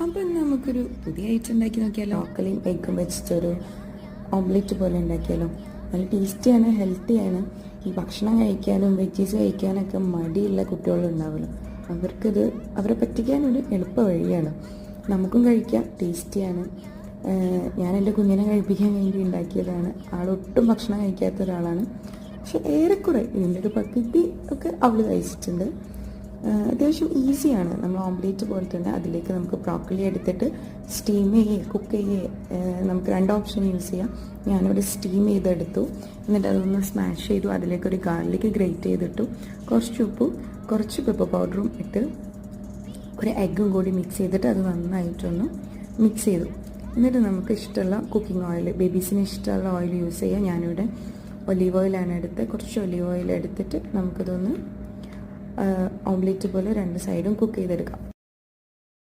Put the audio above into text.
അപ്പം നമുക്കൊരു പുതിയ ഐറ്റം ഉണ്ടാക്കി നോക്കിയാലോ? ബ്രോക്കലിയും എഗ്ഗും വെച്ചിട്ടൊരു ഓംലെറ്റ് പോലെ ഉണ്ടാക്കിയാലോ? നല്ല ടേസ്റ്റിയാണ്, ഹെൽത്തിയാണ്. ഈ ഭക്ഷണം കഴിക്കാനും വെജീസ് കഴിക്കാനൊക്കെ മടിയുള്ള കുട്ടികളുണ്ടാവുമല്ലോ, അവർക്കിത് അവരെ പറ്റിക്കാനൊരു എളുപ്പ വഴിയാണ്. നമുക്കും കഴിക്കാം, ടേസ്റ്റിയാണ്. ഞാൻ എൻ്റെ കുഞ്ഞിനെ കഴിപ്പിക്കാൻ വേണ്ടി ഉണ്ടാക്കിയതാണ്. ആളൊട്ടും ഭക്ഷണം കഴിക്കാത്ത ഒരാളാണ്, പക്ഷെ ഏറെക്കുറെ ഇതിൻ്റെ ഒരു പകുതി ഒക്കെ അവൾ കഴിച്ചിട്ടുണ്ട്. അത്യാവശ്യം ഈസിയാണ്. നമ്മൾ ഓംലേറ്റ് പോലെ തന്നെ അതിലേക്ക് നമുക്ക് ബ്രോക്കലി എടുത്തിട്ട് സ്റ്റീം കുക്ക് നമുക്ക് 2 ഓപ്ഷൻ യൂസ് ചെയ്യാം. ഞാനിവിടെ സ്റ്റീം ചെയ്തെടുത്തു, എന്നിട്ട് അതൊന്ന് സ്മാഷ് ചെയ്തു. അതിലേക്കൊരു ഗാർലിക് ഗ്രേറ്റ് ചെയ്തിട്ടു, കുറച്ച് ഉപ്പും കുറച്ച് പെപ്പർ പൗഡറും ഇട്ട് ഒരു എഗ്ഗും കൂടി മിക്സ് ചെയ്തിട്ട് അത് നന്നായിട്ടൊന്ന് മിക്സ് ചെയ്തു. എന്നിട്ട് നമുക്ക് ഇഷ്ടമുള്ള കുക്കിംഗ് ഓയിൽ, ബേബീസിന് ഇഷ്ടമുള്ള ഓയിൽ യൂസ് ചെയ്യാം. ഞാനിവിടെ ഒലീവ് ഓയിലാണ് എടുത്ത്, കുറച്ച് ഒലീവ് ഓയിൽ എടുത്തിട്ട് നമുക്കിതൊന്ന് ഓംലേറ്റ് പോലെ 2 സൈഡും കുക്ക് ചെയ്തെടുക്കാം.